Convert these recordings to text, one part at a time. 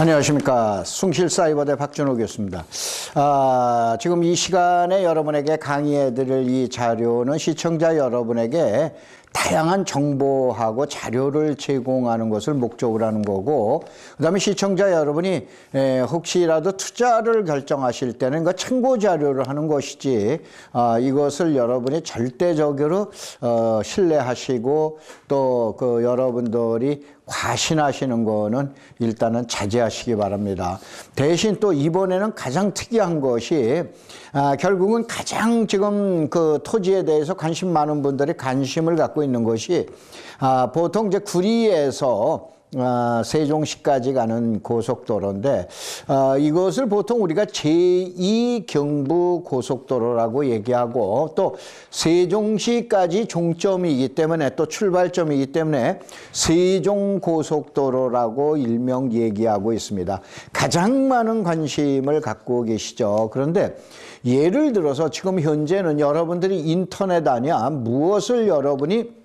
안녕하십니까. 숭실사이버대 박준호 교수입니다. 지금 이 시간에 여러분에게 강의해드릴 이 자료는 시청자 여러분에게 다양한 정보하고 자료를 제공하는 것을 목적으로 하는 거고, 그 다음에 시청자 여러분이 혹시라도 투자를 결정하실 때는 그 참고 자료를 하는 것이지, 이것을 여러분이 절대적으로 신뢰하시고 또 그 여러분들이 과신하시는 거는 일단은 자제하시기 바랍니다. 대신 또 이번에는 가장 특이한 것이 결국은 가장 지금 그 토지에 대해서 관심 많은 분들이 관심을 갖고 있는 것이 보통 이제 구리에서 세종시까지 가는 고속도로인데, 이것을 보통 우리가 제2경부 고속도로라고 얘기하고, 또 세종시까지 종점이기 때문에, 또 출발점이기 때문에 세종고속도로라고 일명 얘기하고 있습니다. 가장 많은 관심을 갖고 계시죠. 그런데 예를 들어서 지금 현재는 여러분들이 인터넷 아니야 무엇을 여러분이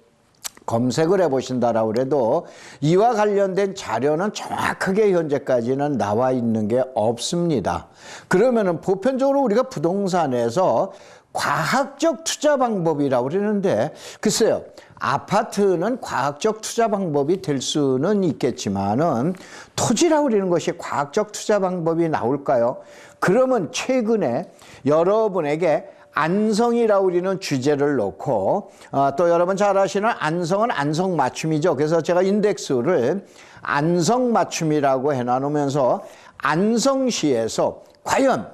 검색을 해보신다라고 해도 이와 관련된 자료는 정확하게 현재까지는 나와 있는 게 없습니다. 그러면은 보편적으로 우리가 부동산에서 과학적 투자 방법이라고 그러는데, 글쎄요, 아파트는 과학적 투자 방법이 될 수는 있겠지만은 토지라고 그러는 것이 과학적 투자 방법이 나올까요? 그러면 최근에 여러분에게 안성이라고 우리는 주제를 놓고, 또 여러분 잘 아시는 안성은 안성 맞춤이죠. 그래서 제가 인덱스를 안성 맞춤이라고 해놔놓으면서 안성시에서 과연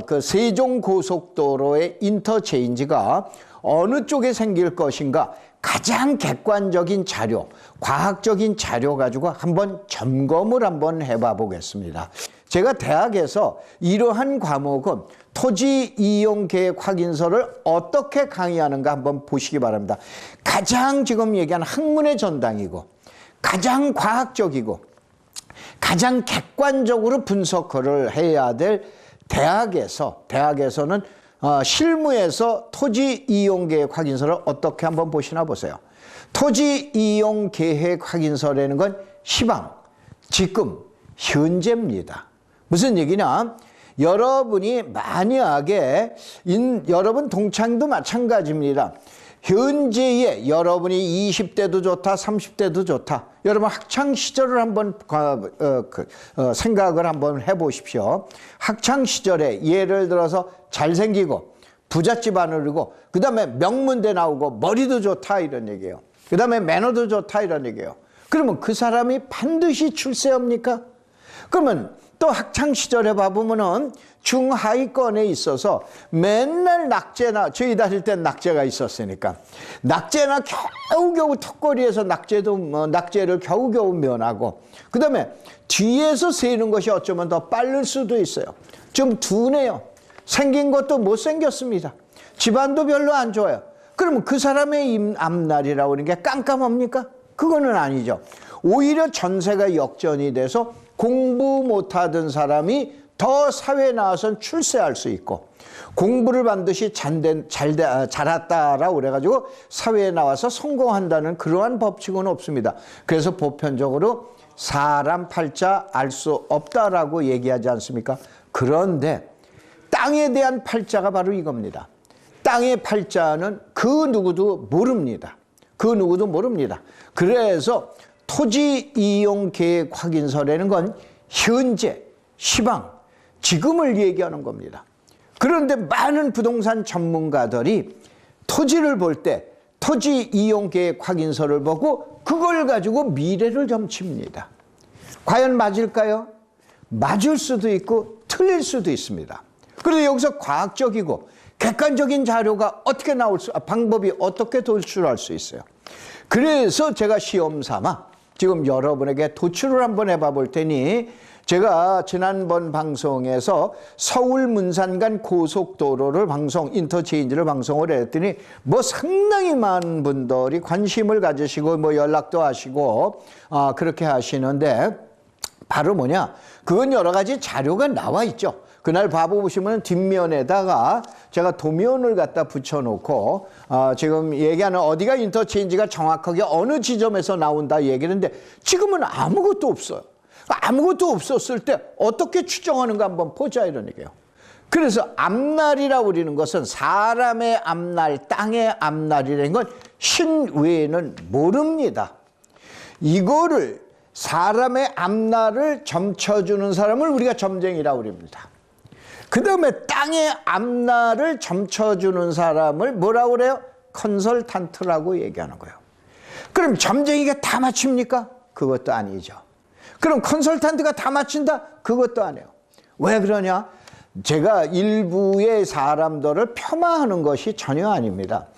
그 세종고속도로의 인터체인지가 어느 쪽에 생길 것인가, 가장 객관적인 자료, 과학적인 자료 가지고 한번 점검을 한번 해봐 보겠습니다. 제가 대학에서 이러한 과목은 토지 이용 계획 확인서를 어떻게 강의하는가 한번 보시기 바랍니다. 가장 지금 얘기한 학문의 전당이고, 가장 과학적이고, 가장 객관적으로 분석을 해야 될 대학에서는 실무에서 토지 이용 계획 확인서를 어떻게 한번 보시나 보세요. 토지 이용 계획 확인서라는 건 시방, 지금, 현재입니다. 무슨 얘기냐? 여러분이 만약에 여러분 동창도 마찬가지입니다. 현재의 여러분이 20대도 좋다, 30대도 좋다. 여러분 학창 시절을 한번 생각을 한번 해보십시오. 학창 시절에 예를 들어서 잘생기고 부잣집 아들이고, 그 다음에 명문대 나오고 머리도 좋다 이런 얘기예요. 그 다음에 매너도 좋다 이런 얘기예요. 그러면 그 사람이 반드시 출세합니까? 그러면 또 학창 시절에 봐보면은 중하위권에 있어서 맨날 낙제나, 저희 다닐 땐 낙제가 있었으니까 낙제나 겨우겨우 턱걸이에서 낙제를 겨우겨우 면하고, 그 다음에 뒤에서 세는 것이 어쩌면 더 빠를 수도 있어요. 좀 둔해요. 생긴 것도 못생겼습니다. 집안도 별로 안 좋아요. 그러면 그 사람의 앞날이라고 하는 게 깜깜합니까? 그거는 아니죠. 오히려 전세가 역전이 돼서 공부 못하던 사람이 더 사회에 나와서 출세할 수 있고, 공부를 반드시 잘했다라고 그래가지고 사회에 나와서 성공한다는 그러한 법칙은 없습니다. 그래서 보편적으로 사람 팔자 알 수 없다라고 얘기하지 않습니까? 그런데 땅에 대한 팔자가 바로 이겁니다. 땅의 팔자는 그 누구도 모릅니다. 그 누구도 모릅니다. 그래서 토지 이용 계획 확인서라는 건 현재, 시방, 지금을 얘기하는 겁니다. 그런데 많은 부동산 전문가들이 토지를 볼 때 토지 이용 계획 확인서를 보고 그걸 가지고 미래를 점칩니다. 과연 맞을까요? 맞을 수도 있고 틀릴 수도 있습니다. 그런데 여기서 과학적이고 객관적인 자료가 어떻게 방법이 어떻게 도출할 수 있어요. 그래서 제가 시험 삼아 지금 여러분에게 도출을 한번 해봐 볼 테니, 제가 지난번 방송에서 서울 문산 간 고속도로를 인터체인지를 방송을 했더니 상당히 많은 분들이 관심을 가지시고 연락도 하시고 그렇게 하시는데, 바로 뭐냐? 그건 여러 가지 자료가 나와 있죠. 그날 봐보시면 뒷면에다가 제가 도면을 갖다 붙여놓고 지금 얘기하는 어디가 인터체인지가 정확하게 어느 지점에서 나온다 얘기하는데, 지금은 아무것도 없어요. 아무것도 없었을 때 어떻게 추정하는가 한번 보자 이런 얘기예요. 그래서 앞날이라고 우리는 것은 사람의 앞날, 땅의 앞날이라는 건 신 외에는 모릅니다. 이거를 사람의 앞날을 점쳐주는 사람을 우리가 점쟁이라고 그럽니다. 그 다음에 땅의 앞날을 점쳐주는 사람을 뭐라고 그래요? 컨설턴트라고 얘기하는 거예요. 그럼 점쟁이가 다 맞춥니까? 그것도 아니죠. 그럼 컨설턴트가 다 맞춘다? 그것도 아니에요. 왜 그러냐? 제가 일부의 사람들을 폄하하는 것이 전혀 아닙니다.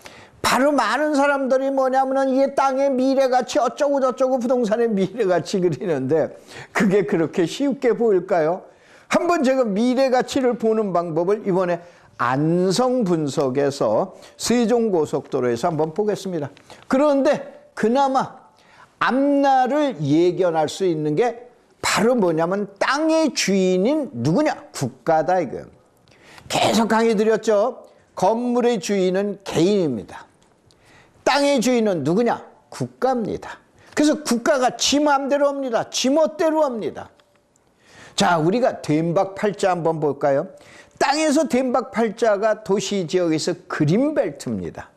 바로 많은 사람들이 뭐냐면은 이게 땅의 미래가치 어쩌고 저쩌고 부동산의 미래가치 그리는데 그게 그렇게 쉽게 보일까요? 한번 제가 미래가치를 보는 방법을 이번에 안성 분석에서 세종고속도로에서 한번 보겠습니다. 그런데 그나마 앞날을 예견할 수 있는 게 바로 뭐냐면 땅의 주인인 누구냐? 국가다 이거예요. 계속 강의 드렸죠. 건물의 주인은 개인입니다. 땅의 주인은 누구냐? 국가입니다. 그래서 국가가 지 마음대로 합니다. 지 멋대로 합니다. 자, 우리가 덴박팔자 한번 볼까요? 땅에서 덴박팔자가 도시지역에서 그린벨트입니다.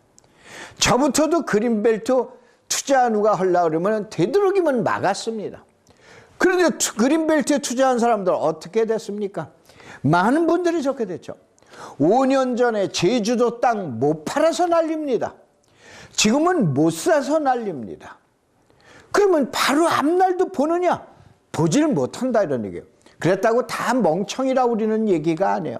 저부터도 그린벨트 투자 누가 하려고 그러면 되도록이면 막았습니다. 그런데 그린벨트에 투자한 사람들 어떻게 됐습니까? 많은 분들이 적게 됐죠. 5년 전에 제주도 땅 못 팔아서 난립니다. 지금은 못 사서 난립니다. 그러면 바로 앞날도 보느냐? 보지를 못한다 이런 얘기예요. 그랬다고 다 멍청이라고 우리는 얘기가 아니에요.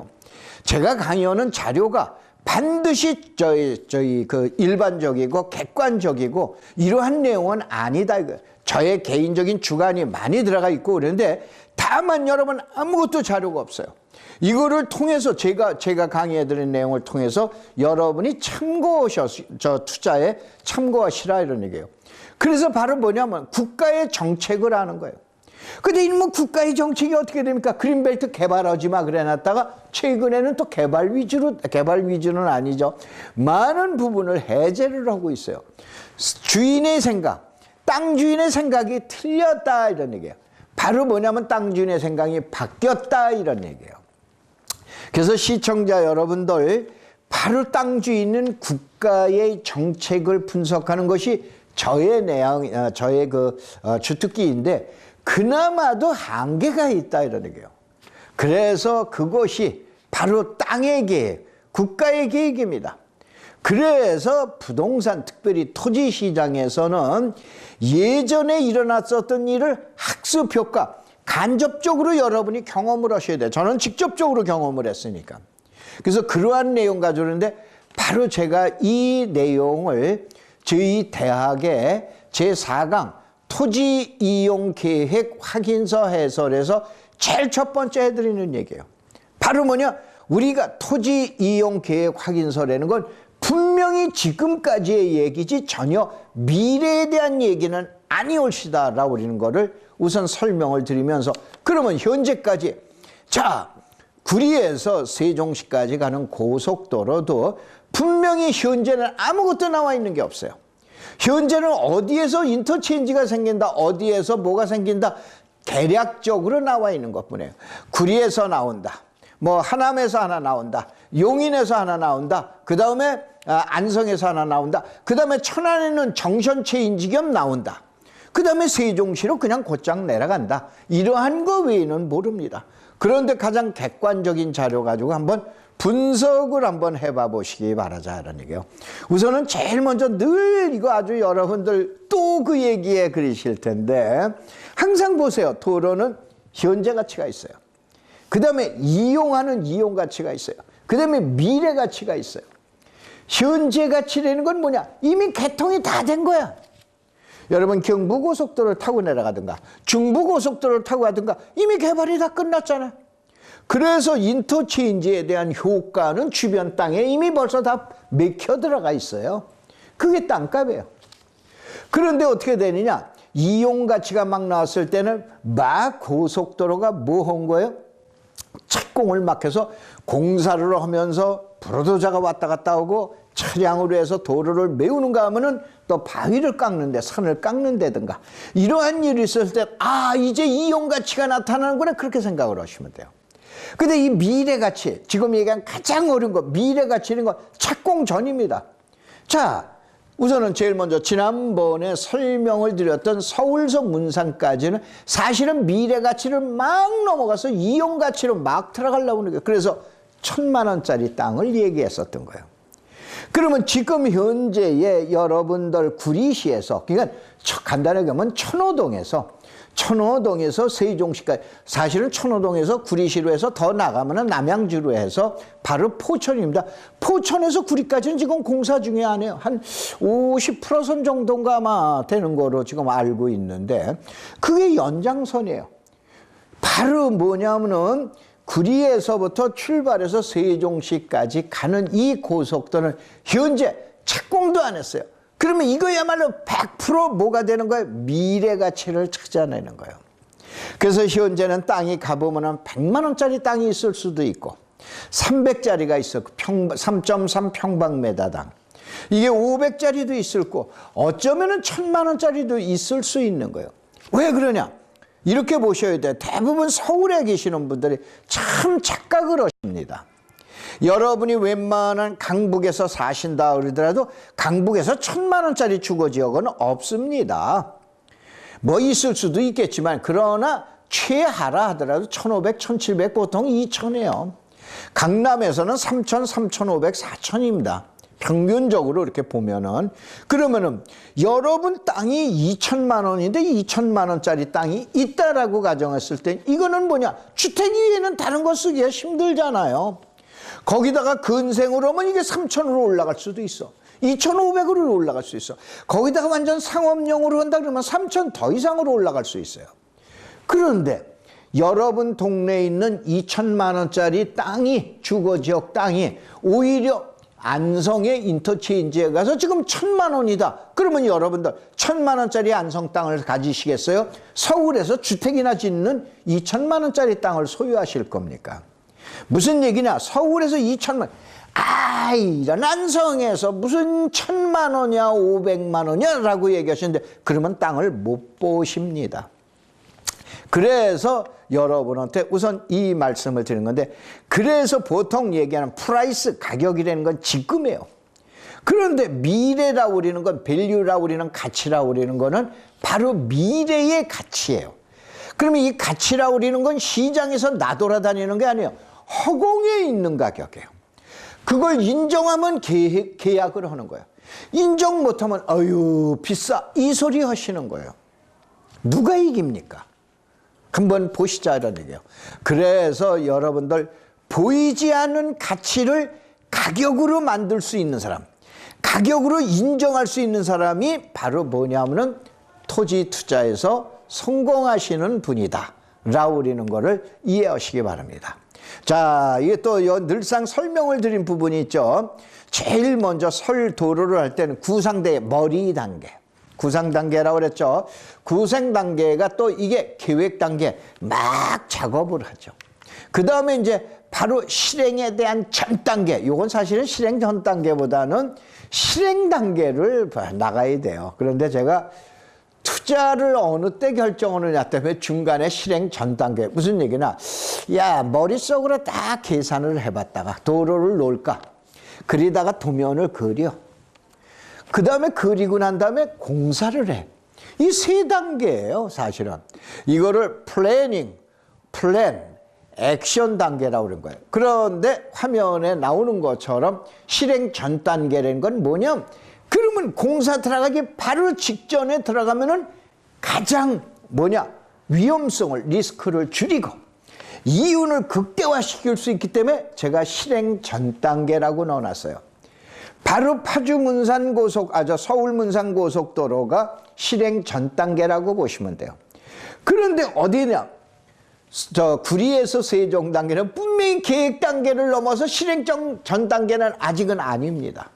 제가 강의하는 자료가 반드시 저희 그 일반적이고 객관적이고 이러한 내용은 아니다 이거예요. 저의 개인적인 주관이 많이 들어가 있고 그런데 다만 여러분 아무것도 자료가 없어요. 이거를 통해서 제가 강의해드린 내용을 통해서 여러분이 저 투자에 참고하시라 이런 얘기예요. 그래서 바로 뭐냐면 국가의 정책을 하는 거예요. 근데 뭐 국가의 정책이 어떻게 됩니까? 그린벨트 개발하지 마 그래 놨다가 최근에는 또 개발 위주는 아니죠. 많은 부분을 해제를 하고 있어요. 주인의 생각, 땅 주인의 생각이 틀렸다 이런 얘기예요. 바로 뭐냐면 땅 주인의 생각이 바뀌었다 이런 얘기예요. 그래서 시청자 여러분들 바로 땅 주인은 국가의 정책을 분석하는 것이 저의 주특기인데 그나마도 한계가 있다 이런 얘기예요. 그래서 그것이 바로 땅의 계획, 국가의 계획입니다. 그래서 부동산, 특별히 토지 시장에서는 예전에 일어났었던 일을 학습 효과, 간접적으로 여러분이 경험을 하셔야 돼요. 저는 직접적으로 경험을 했으니까. 그래서 그러한 내용 가져오는데 바로 제가 이 내용을 저희 대학의 제4강 토지 이용 계획 확인서 해설에서 제일 첫 번째 해드리는 얘기예요. 바로 뭐냐? 우리가 토지 이용 계획 확인서라는 건 분명히 지금까지의 얘기지 전혀 미래에 대한 얘기는 아니올시다라고 그러는 거를 우선 설명을 드리면서 그러면 현재까지 자 구리에서 세종시까지 가는 고속도로도 분명히 현재는 아무것도 나와 있는 게 없어요. 현재는 어디에서 인터체인지가 생긴다, 어디에서 뭐가 생긴다 대략적으로 나와 있는 것뿐이에요. 구리에서 나온다, 뭐 하남에서 하나 나온다, 용인에서 하나 나온다, 그 다음에 안성에서 하나 나온다, 그 다음에 천안에는 정선체인지겸 나온다, 그 다음에 세종시로 그냥 곧장 내려간다. 이러한 거 외에는 모릅니다. 그런데 가장 객관적인 자료 가지고 한번 분석을 한번 해봐 보시기 바라자는 얘기예요. 우선은 제일 먼저 늘 이거 아주 여러분들 또 그 얘기에 그러실 텐데 항상 보세요. 도로는 현재 가치가 있어요. 그 다음에 이용하는 이용 가치가 있어요. 그 다음에 미래 가치가 있어요. 현재 가치라는 건 뭐냐? 이미 개통이 다 된 거야. 여러분 경부고속도로를 타고 내려가든가 중부고속도로를 타고 가든가 이미 개발이 다 끝났잖아요. 그래서 인터체인지에 대한 효과는 주변 땅에 이미 벌써 다 맥혀 들어가 있어요. 그게 땅값이에요. 그런데 어떻게 되느냐? 이용 가치가 막 나왔을 때는 막 고속도로가 뭐 한 거예요? 착공을 막 해서 공사를 하면서 불도저가 왔다 갔다 하고 차량으로 해서 도로를 메우는가 하면은 또 바위를 깎는데, 산을 깎는다든가 이러한 일이 있을 때 이제 이용가치가 나타나는구나, 그렇게 생각을 하시면 돼요. 근데 이 미래가치, 지금 얘기한 가장 어려운 거, 미래가치는 거 착공 전입니다. 자, 우선은 제일 먼저 지난번에 설명을 드렸던 서울서 문산까지는 사실은 미래가치를 막 넘어가서 이용가치로 막 들어가려고 하는 거예요. 그래서 1,000만 원짜리 땅을 얘기했었던 거예요. 그러면 지금 현재의 여러분들 구리시에서, 그러니까 간단하게 하면 천호동에서 세종시까지, 사실은 천호동에서 구리시로 해서 더 나가면 남양주로 해서 바로 포천입니다. 포천에서 구리까지는 지금 공사 중에 안 해요. 한 50% 정도인가 아마 되는 거로 지금 알고 있는데, 그게 연장선이에요. 바로 뭐냐면은 구리에서부터 출발해서 세종시까지 가는 이 고속도로는 현재 착공도 안 했어요. 그러면 이거야말로 100% 뭐가 되는 거예요? 미래가치를 찾아내는 거예요. 그래서 현재는 땅이 가보면 100만 원짜리 땅이 있을 수도 있고 300짜리가 있어, 3.3 평방미터당. 이게 500짜리도 있을 거고 어쩌면 1,000만 원짜리도 있을 수 있는 거예요. 왜 그러냐? 이렇게 보셔야 돼요. 대부분 서울에 계시는 분들이 참 착각을 하십니다. 여러분이 웬만한 강북에서 사신다 그러더라도 강북에서 1,000만 원짜리 주거지역은 없습니다. 뭐 있을 수도 있겠지만, 그러나 최하라 하더라도 1,500, 1,700, 보통 2,000이에요. 강남에서는 3,000, 3,500, 4,000입니다. 평균적으로 이렇게 보면은. 그러면은 여러분 땅이 2,000만 원인데 2,000만 원짜리 땅이 있다라고 가정했을 때 이거는 뭐냐? 주택 위에는 다른 거 쓰기가 힘들잖아요. 거기다가 근생으로 하면 이게 3,000으로 올라갈 수도 있어. 2,500으로 올라갈 수 있어. 거기다가 완전 상업용으로 한다 그러면 3,000 더 이상으로 올라갈 수 있어요. 그런데 여러분 동네에 있는 2,000만 원짜리 땅이, 주거지역 땅이 오히려 안성의 인터체인지에 가서 지금 1,000만 원이다. 그러면 여러분들 1,000만 원짜리 안성 땅을 가지시겠어요? 서울에서 주택이나 짓는 2,000만 원짜리 땅을 소유하실 겁니까? 무슨 얘기냐? 서울에서 2,000만, 이런 안성에서 무슨 1,000만 원이야 500만 원이야 라고 얘기하시는데, 그러면 땅을 못 보십니다. 그래서 여러분한테 우선 이 말씀을 드리는 건데, 그래서 보통 얘기하는 프라이스, 가격이라는 건 지금이에요. 그런데 미래라고 우리는 건, 밸류라고 우리는, 가치라고 우리는 거는 바로 미래의 가치예요. 그러면 이 가치라고 우리는 건 시장에서 나돌아다니는 게 아니에요. 허공에 있는 가격이에요. 그걸 인정하면 계약을 하는 거예요. 인정 못하면 아유 비싸, 이 소리 하시는 거예요. 누가 이깁니까? 한번 보시자 이런 얘기예요. 그래서 여러분들, 보이지 않는 가치를 가격으로 만들 수 있는 사람, 가격으로 인정할 수 있는 사람이 바로 뭐냐면은 토지 투자에서 성공하시는 분이다 라고 우리는 거를 이해하시기 바랍니다. 자, 이게 또 늘상 설명을 드린 부분이 있죠. 제일 먼저 도로를 할 때는 구상대 머리 단계, 구상 단계라고 그랬죠. 구상 단계가 또 이게 계획 단계 막 작업을 하죠. 그 다음에 이제 바로 실행에 대한 전 단계, 요건 사실은 실행 전 단계보다는 실행 단계를 나가야 돼요. 그런데 제가 투자를 어느 때 결정하느냐 때문에 중간에 실행 전 단계, 무슨 얘기나, 야 머릿속으로 딱 계산을 해봤다가 도로를 놓을까, 그리다가 도면을 그려, 그 다음에 그리고 난 다음에 공사를 해. 이 세 단계예요 사실은. 이거를 플래닝, 플랜, 액션 단계라고 그런 거예요. 그런데 화면에 나오는 것처럼 실행 전 단계라는 건 뭐냐, 그러면 공사 들어가기 바로 직전에 들어가면은 가장 위험성을, 리스크를 줄이고 이윤을 극대화시킬 수 있기 때문에 제가 실행 전 단계라고 넣어놨어요. 바로 파주 문산 서울 문산 고속도로가 실행 전 단계라고 보시면 돼요. 그런데 어디냐? 구리에서 세종 단계는 분명히 계획 단계를 넘어서 실행 전 단계는 아직은 아닙니다.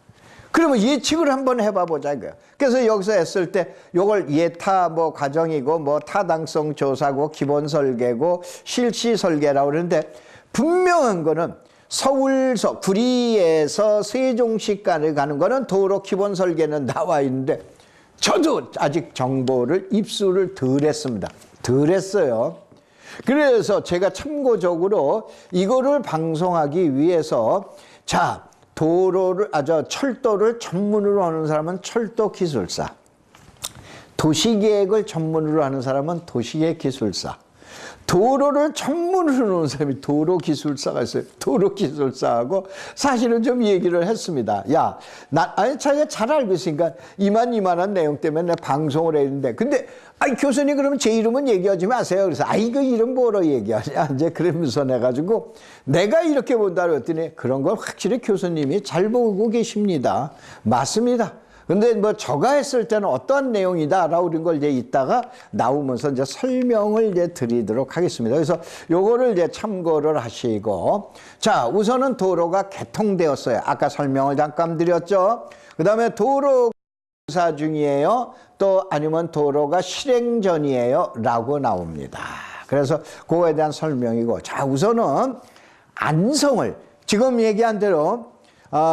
그러면 예측을 한번 해봐 보자 이거예요. 그래서 여기서 했을 때 요걸 예타 과정이고 타당성 조사고 기본 설계고 실시 설계라고 그러는데, 분명한 거는 구리에서 세종시까지 가는 거는 도로 기본 설계는 나와 있는데 저도 아직 정보를 입수를 덜 했습니다. 덜 했어요. 그래서 제가 참고적으로 이거를 방송하기 위해서 자, 철도를 전문으로 하는 사람은 철도 기술사, 도시계획을 전문으로 하는 사람은 도시계획 기술사, 도로를 전문으로 하는 사람이 도로기술사가 있어요. 도로기술사하고 사실은 좀 얘기를 했습니다. 야, 자기가 잘 알고 있으니까 이만한 내용 때문에 내가 방송을 했는데, 근데 교수님 그러면 제 이름은 얘기하지 마세요. 그래서 그 이름 뭐로 얘기하냐 이제 그러면서 내가지고 내가 이렇게 본다 그랬더니 그런 걸 확실히 교수님이 잘 보고 계십니다. 맞습니다. 근데 뭐 저가 했을 때는 어떠한 내용이다라고 그런 걸 이제 이따가 나오면서 이제 설명을 이제 드리도록 하겠습니다. 그래서 요거를 이제 참고를 하시고, 자, 우선은 도로가 개통되었어요. 아까 설명을 잠깐 드렸죠. 그 다음에 도로 공사 중이에요. 또 아니면 도로가 실행 전이에요. 라고 나옵니다. 그래서 그거에 대한 설명이고, 자, 우선은 안성을 지금 얘기한 대로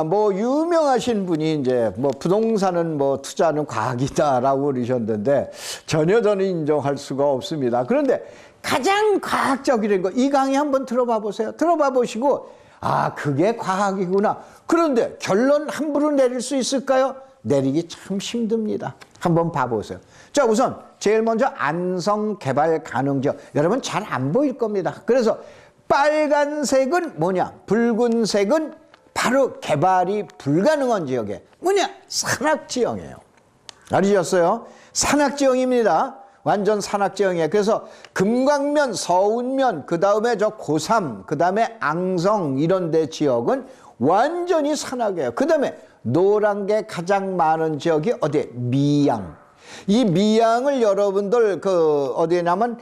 뭐 유명하신 분이 이제 뭐 부동산은 뭐 투자는 과학이다라고 그러셨는데 전혀 저는 인정할 수가 없습니다. 그런데 가장 과학적이라는 거 이 강의 한번 들어봐 보세요. 들어봐 보시고 그게 과학이구나. 그런데 결론 함부로 내릴 수 있을까요? 내리기 참 힘듭니다. 한번 봐보세요. 자, 우선 제일 먼저 안성 개발 가능 지역. 여러분 잘 안 보일 겁니다. 그래서 빨간색은 뭐냐? 붉은색은 바로 개발이 불가능한 지역에 뭐냐? 산악지형이에요. 알으셨어요? 산악지형입니다. 완전 산악지형이에요. 그래서 금강면, 서운면, 그 다음에 저 고삼, 그 다음에 앙성 이런 데 지역은 완전히 산악이에요. 그 다음에 노란 게 가장 많은 지역이 어디에? 미양. 이 미양을 여러분들 어디냐면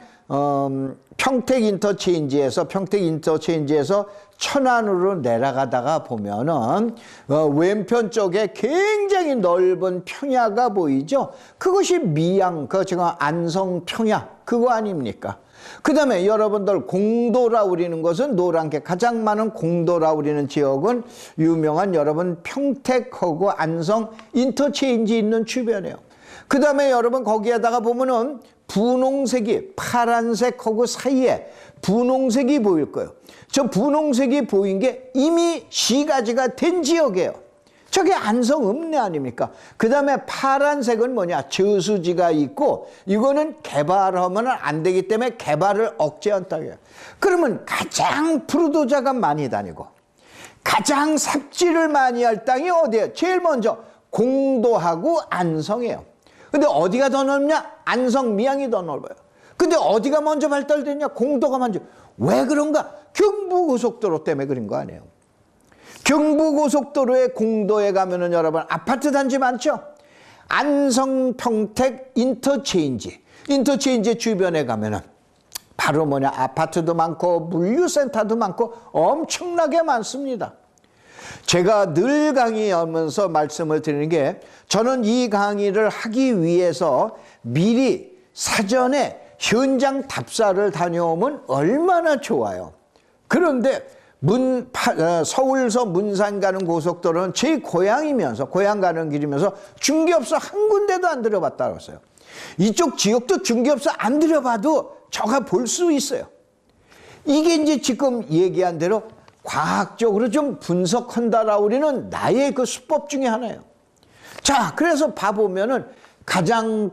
평택 인터체인지에서 천안으로 내려가다가 보면은 왼편 쪽에 굉장히 넓은 평야가 보이죠. 그것이 미양, 지금 안성 평야 그거 아닙니까? 그 다음에 여러분들 공도라 우리는 것은 노란 게 가장 많은 공도라 우리는 지역은 유명한 여러분 평택하고 안성 인터체인지 있는 주변이에요. 그 다음에 여러분 거기에다가 보면은 분홍색이 파란색하고 사이에 분홍색이 보일 거예요. 저 분홍색이 보인 게 이미 시가지가 된 지역이에요. 저게 안성 읍내 아닙니까? 그 다음에 파란색은 뭐냐? 저수지가 있고 이거는 개발하면 안 되기 때문에 개발을 억제한 땅이에요. 그러면 가장 푸르도자가 많이 다니고 가장 삽질을 많이 할 땅이 어디예요? 제일 먼저 공도하고 안성이에요. 근데 어디가 더 넓냐? 안성 미양이 더 넓어요. 근데 어디가 먼저 발달됐냐? 공도가 먼저. 왜 그런가? 경부고속도로 때문에 그런 거 아니에요. 경부고속도로의 공도에 가면은 여러분 아파트 단지 많죠? 안성 평택 인터체인지 주변에 가면은 바로 뭐냐? 아파트도 많고 물류센터도 많고 엄청나게 많습니다. 제가 늘 강의하면서 말씀을 드리는 게 저는 이 강의를 하기 위해서 미리 사전에 현장 답사를 다녀오면 얼마나 좋아요. 그런데 서울서 문산 가는 고속도로는 제 고향이면서 고향 가는 길이면서 중개업소 한 군데도 안 들여봤다고 했어요. 이쪽 지역도 중개업소 안 들여봐도 저가 볼 수 있어요. 이게 이제 지금 얘기한 대로 과학적으로 좀 분석한다라고 우리는 나의 그 수법 중에 하나예요. 자, 그래서 봐보면은 가장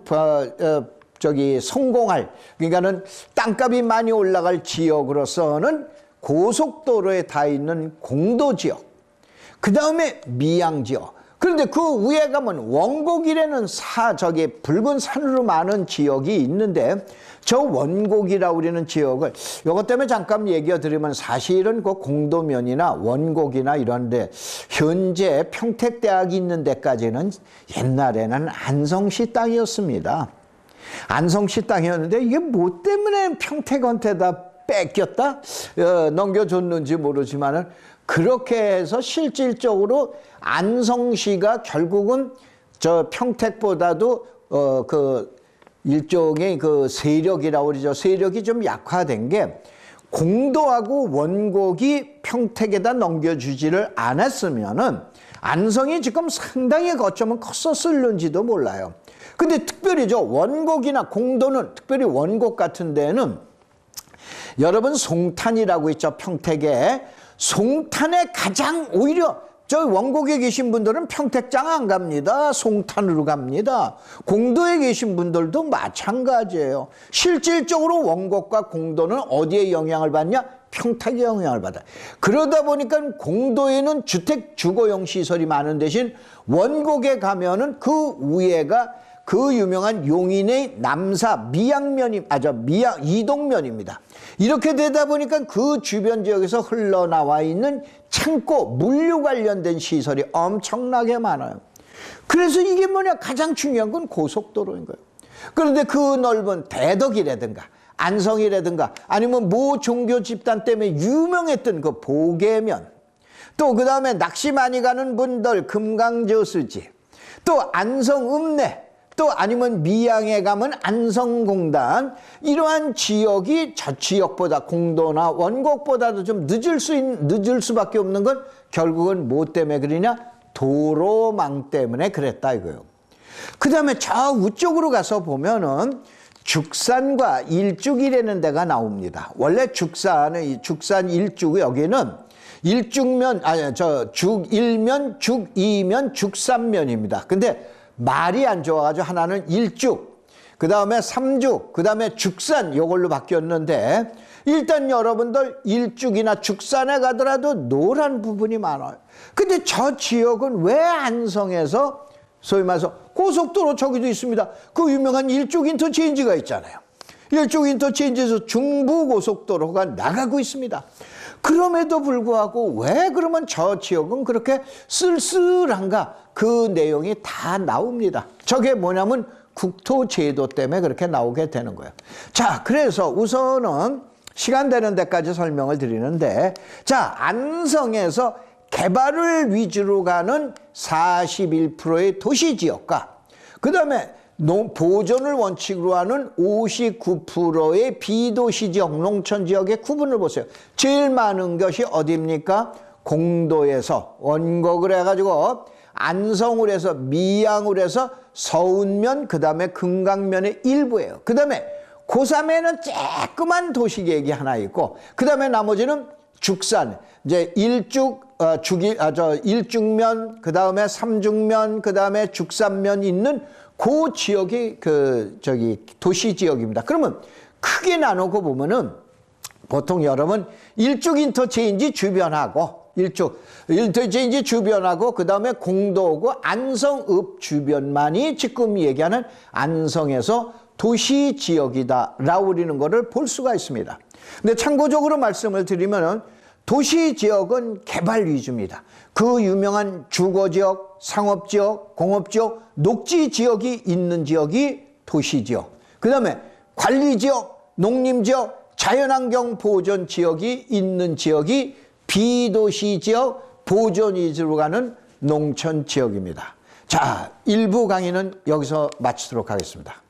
성공할, 그러니까는 땅값이 많이 올라갈 지역으로서는 고속도로에 다 있는 공도 지역, 그 다음에 미양 지역. 그런데 그 위에 가면 원곡이라는 붉은 산으로 많은 지역이 있는데 저 원곡이라고 우리는 지역을 이것 때문에 잠깐 얘기해 드리면 사실은 그 공도면이나 원곡이나 이런데 현재 평택대학이 있는 데까지는 옛날에는 안성시 땅이었습니다. 안성시 땅이었는데 이게 뭐 때문에 평택한테다 뺏겼다? 넘겨줬는지 모르지만은 그렇게 해서 실질적으로 안성시가 결국은 저 평택보다도 일종의 세력이라고 그러죠. 세력이 좀 약화된 게 공도하고 원곡이 평택에다 넘겨주지를 않았으면은 안성이 지금 상당히 거점은 컸었을는지도 몰라요. 근데 특별히 원곡이나 공도는, 특별히 원곡 같은 데는 여러분 송탄이라고 있죠. 평택에. 송탄에 가장 오히려 저 원곡에 계신 분들은 평택장 안 갑니다. 송탄으로 갑니다. 공도에 계신 분들도 마찬가지예요. 실질적으로 원곡과 공도는 어디에 영향을 받냐? 평택에 영향을 받아요. 그러다 보니까 공도에는 주택 주거용 시설이 많은 대신 원곡에 가면은 그 위에가 그 유명한 용인의 남사 이동면입니다. 이렇게 되다 보니까 그 주변 지역에서 흘러나와 있는 창고, 물류 관련된 시설이 엄청나게 많아요. 그래서 이게 뭐냐? 가장 중요한 건 고속도로인 거예요. 그런데 그 넓은 대덕이라든가 안성이라든가 아니면 모 종교 집단 때문에 유명했던 그 보계면, 또 그 다음에 낚시 많이 가는 분들 금강저수지, 또 안성 읍내, 또 아니면 미양에 가면 안성공단, 이러한 지역이 저 지역보다 공도나 원곡보다도 좀 늦을 수밖에 없는 건 결국은 뭐 때문에 그러냐? 도로망 때문에 그랬다 이거예요. 그 다음에 저 우쪽으로 가서 보면은 죽산과 일죽이라는 데가 나옵니다. 원래 죽산 일죽, 여기는 일죽면, 죽일면, 죽이면, 죽산면입니다. 근데 말이 안 좋아가지고 하나는 일죽, 그 다음에 삼죽, 그 다음에 죽산, 이걸로 바뀌었는데, 일단 여러분들 일죽이나 죽산에 가더라도 노란 부분이 많아요. 근데 저 지역은 왜 안성에서 소위 말해서 고속도로 저기도 있습니다. 그 유명한 일죽 인터체인지가 있잖아요. 일죽 인터체인지에서 중부고속도로가 나가고 있습니다. 그럼에도 불구하고 왜 그러면 저 지역은 그렇게 쓸쓸한가? 그 내용이 다 나옵니다. 저게 뭐냐면 국토제도 때문에 그렇게 나오게 되는 거예요. 자, 그래서 우선은 시간 되는 데까지 설명을 드리는데, 자, 안성에서 개발을 위주로 가는 41%의 도시지역과 그 다음에 보존을 원칙으로 하는 59%의 비도시지역, 농촌지역의 구분을 보세요. 제일 많은 것이 어디입니까? 공도에서 원곡을 해가지고 안성을 해서 미양을 해서 서운면, 그 다음에 금강면의 일부예요. 그 다음에 고3에는 쬐끄만 도시계획이 하나 있고, 그 다음에 나머지는 죽산, 이제 일죽면, 그 다음에 삼죽면, 그 다음에 죽산면 있는 그 지역이 도시 지역입니다. 그러면 크게 나누고 보면은 보통 여러분 일죽 인터체인지 주변하고 일죽 인터체인지 주변하고 그 다음에 공도고 안성읍 주변만이 지금 얘기하는 안성에서 도시 지역이다라고 우리는 거를 볼 수가 있습니다. 근데 참고적으로 말씀을 드리면은 도시 지역은 개발 위주입니다. 그 유명한 주거지역, 상업지역, 공업지역, 녹지지역이 있는 지역이 도시지역. 그 다음에 관리지역, 농림지역, 자연환경 보존지역이 있는 지역이 비도시지역, 보존 위주로 가는 농촌지역입니다. 자, 1부 강의는 여기서 마치도록 하겠습니다.